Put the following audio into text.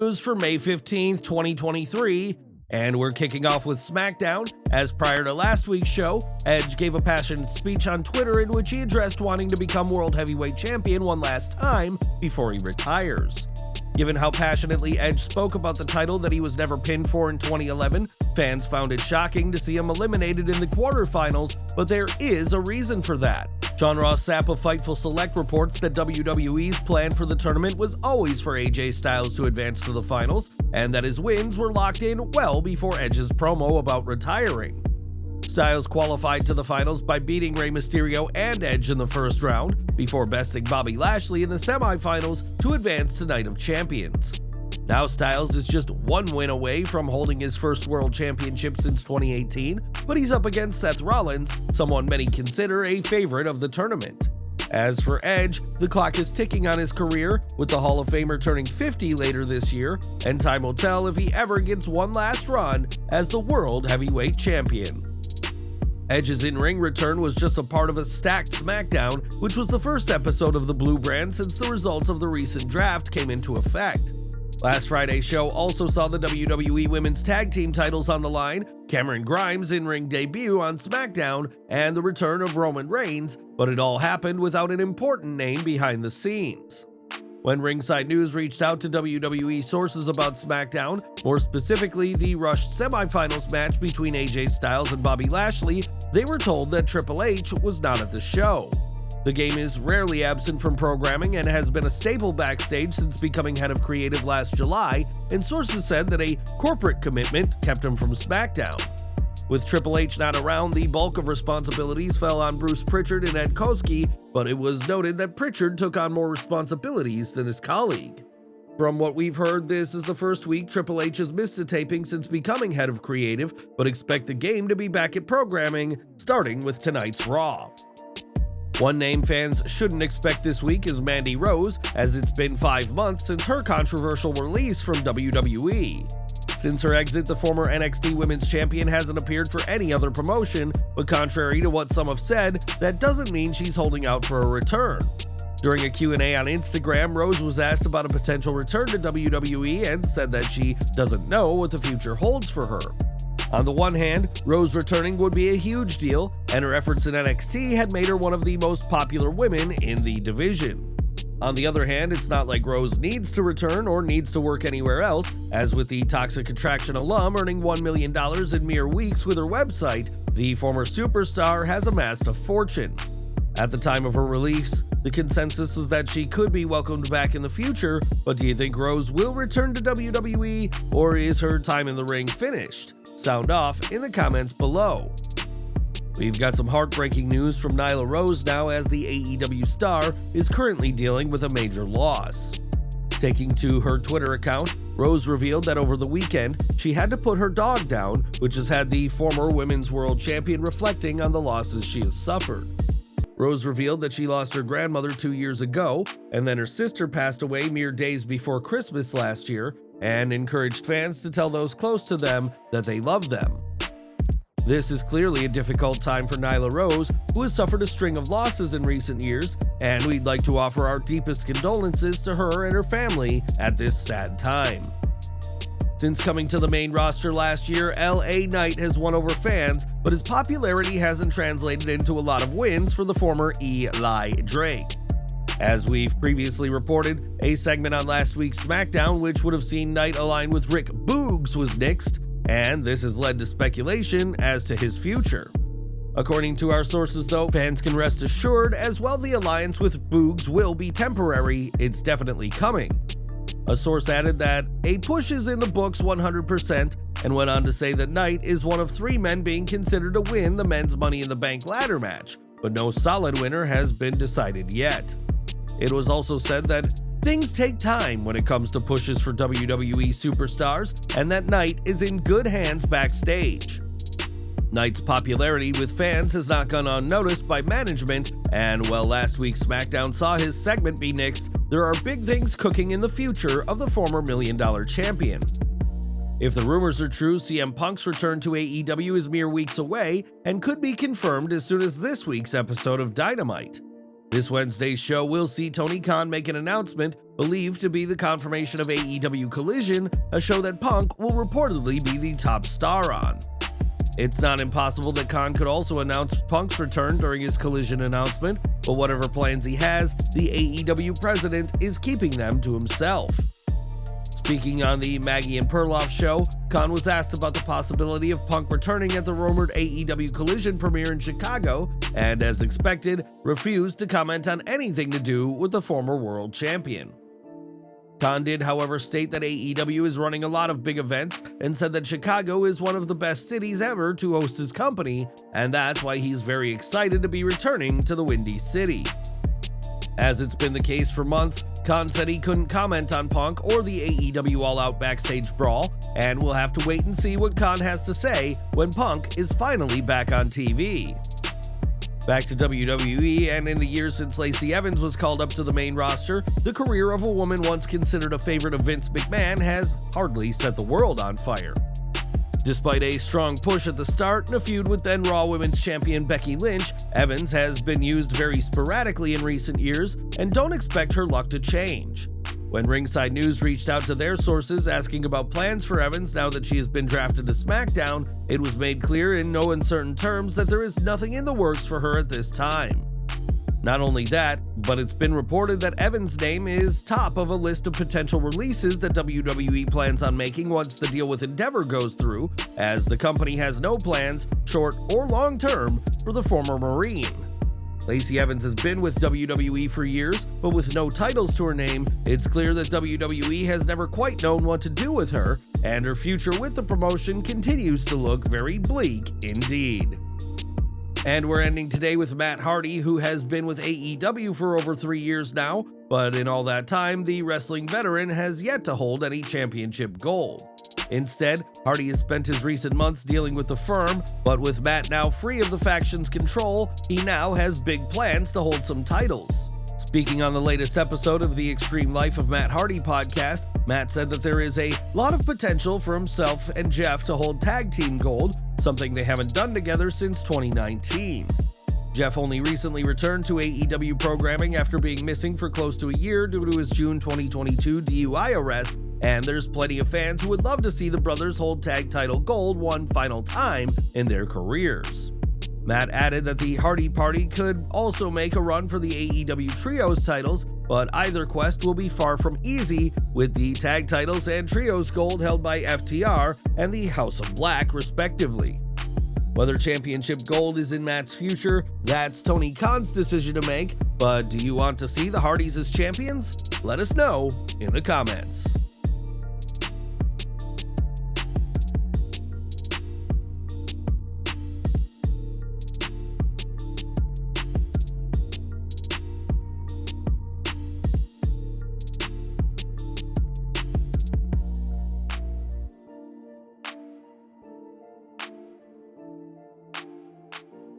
News for May 15th, 2023, and we're kicking off with SmackDown, as prior to last week's show, Edge gave a passionate speech on Twitter in which he addressed wanting to become World Heavyweight Champion one last time before he retires. Given how passionately Edge spoke about the title that he was never pinned for in 2011, fans found it shocking to see him eliminated in the quarterfinals, but there is a reason for that. Sean Ross Sapp of Fightful Select reports that WWE's plan for the tournament was always for AJ Styles to advance to the finals, and that his wins were locked in well before Edge's promo about retiring. Styles qualified to the finals by beating Rey Mysterio and Edge in the first round, before besting Bobby Lashley in the semifinals to advance to Night of Champions. Now Styles is just one win away from holding his first World Championship since 2018, but he's up against Seth Rollins, someone many consider a favorite of the tournament. As for Edge, the clock is ticking on his career, with the Hall of Famer turning 50 later this year, and time will tell if he ever gets one last run as the World Heavyweight Champion. Edge's in-ring return was just a part of a stacked SmackDown, which was the first episode of the Blue brand since the results of the recent draft came into effect. Last Friday's show also saw the WWE Women's Tag Team titles on the line, Cameron Grimes' in-ring debut on SmackDown, and the return of Roman Reigns, but it all happened without an important name behind the scenes. When Ringside News reached out to WWE sources about SmackDown, more specifically the rushed semifinals match between AJ Styles and Bobby Lashley, they were told that Triple H was not at the show. The game is rarely absent from programming and has been a staple backstage since becoming head of creative last July, and sources said that a corporate commitment kept him from SmackDown. With Triple H not around, the bulk of responsibilities fell on Bruce Pritchard and Ed Koski, but it was noted that Pritchard took on more responsibilities than his colleague. From what we've heard, this is the first week Triple H has missed a taping since becoming head of creative, but expect the game to be back at programming, starting with tonight's Raw. One name fans shouldn't expect this week is Mandy Rose, as it's been 5 months since her controversial release from WWE. Since her exit, the former NXT Women's Champion hasn't appeared for any other promotion, but contrary to what some have said, that doesn't mean she's holding out for a return. During a Q&A on Instagram, Rose was asked about a potential return to WWE and said that she doesn't know what the future holds for her. On the one hand, Rose returning would be a huge deal, and her efforts in NXT had made her one of the most popular women in the division. On the other hand, it's not like Rose needs to return or needs to work anywhere else, as with the Toxic Attraction alum earning $1 million in mere weeks with her website, the former superstar has amassed a fortune. At the time of her release, the consensus was that she could be welcomed back in the future, but do you think Rose will return to WWE, or is her time in the ring finished? Sound off in the comments below. We've got some heartbreaking news from Nyla Rose now, as the AEW star is currently dealing with a major loss. Taking to her Twitter account, Rose revealed that over the weekend, she had to put her dog down, which has had the former Women's World Champion reflecting on the losses she has suffered. Rose revealed that she lost her grandmother 2 years ago, and then her sister passed away mere days before Christmas last year, and encouraged fans to tell those close to them that they love them. This is clearly a difficult time for Nyla Rose, who has suffered a string of losses in recent years, and we'd like to offer our deepest condolences to her and her family at this sad time. Since coming to the main roster last year, LA Knight has won over fans, but his popularity hasn't translated into a lot of wins for the former Eli Drake. As we've previously reported, a segment on last week's SmackDown, which would have seen Knight align with Rick Boogs, was nixed, and this has led to speculation as to his future. According to our sources though, fans can rest assured, as while the alliance with Boogs will be temporary, it's definitely coming. A source added that a push is in the books 100%, and went on to say that Knight is one of 3 men being considered to win the men's Money in the Bank ladder match, but no solid winner has been decided yet. It was also said that things take time when it comes to pushes for WWE superstars, and that Knight is in good hands backstage. Knight's popularity with fans has not gone unnoticed by management, and while last week's SmackDown saw his segment be nixed, there are big things cooking in the future of the former $1 Million Champion. If the rumors are true, CM Punk's return to AEW is mere weeks away and could be confirmed as soon as this week's episode of Dynamite. This Wednesday's show will see Tony Khan make an announcement, believed to be the confirmation of AEW Collision, a show that Punk will reportedly be the top star on. It's not impossible that Khan could also announce Punk's return during his Collision announcement, but whatever plans he has, the AEW president is keeping them to himself. Speaking on the Maggie and Perloff show, Khan was asked about the possibility of Punk returning at the rumored AEW Collision premiere in Chicago, and as expected, refused to comment on anything to do with the former world champion. Khan did, however, state that AEW is running a lot of big events and said that Chicago is one of the best cities ever to host his company, and that's why he's very excited to be returning to the Windy City. As it's been the case for months, Khan said he couldn't comment on Punk or the AEW All Out Backstage Brawl, and we'll have to wait and see what Khan has to say when Punk is finally back on TV. Back to WWE, and in the years since Lacey Evans was called up to the main roster, the career of a woman once considered a favorite of Vince McMahon has hardly set the world on fire. Despite a strong push at the start and a feud with then Raw Women's Champion Becky Lynch, Evans has been used very sporadically in recent years, and don't expect her luck to change. When Ringside News reached out to their sources asking about plans for Evans now that she has been drafted to SmackDown, it was made clear in no uncertain terms that there is nothing in the works for her at this time. Not only that, but it's been reported that Evans' name is top of a list of potential releases that WWE plans on making once the deal with Endeavor goes through, as the company has no plans, short or long term, for the former Marine. Lacey Evans has been with WWE for years, but with no titles to her name, it's clear that WWE has never quite known what to do with her, and her future with the promotion continues to look very bleak indeed. And we're ending today with Matt Hardy, who has been with AEW for over 3 years now, but in all that time, the wrestling veteran has yet to hold any championship gold. Instead, Hardy has spent his recent months dealing with the firm, but with Matt now free of the faction's control, he now has big plans to hold some titles. Speaking on the latest episode of the Extreme Life of Matt Hardy podcast, Matt said that there is a lot of potential for himself and Jeff to hold tag team gold, something they haven't done together since 2019. Jeff only recently returned to AEW programming after being missing for close to a year due to his June 2022 DUI arrest, and there's plenty of fans who would love to see the brothers hold tag title gold one final time in their careers. Matt added that the Hardy Party could also make a run for the AEW Trios titles, but either quest will be far from easy, with the tag titles and Trios gold held by FTR and the House of Black, respectively. Whether championship gold is in Matt's future, that's Tony Khan's decision to make, but do you want to see the Hardys as champions? Let us know in the comments.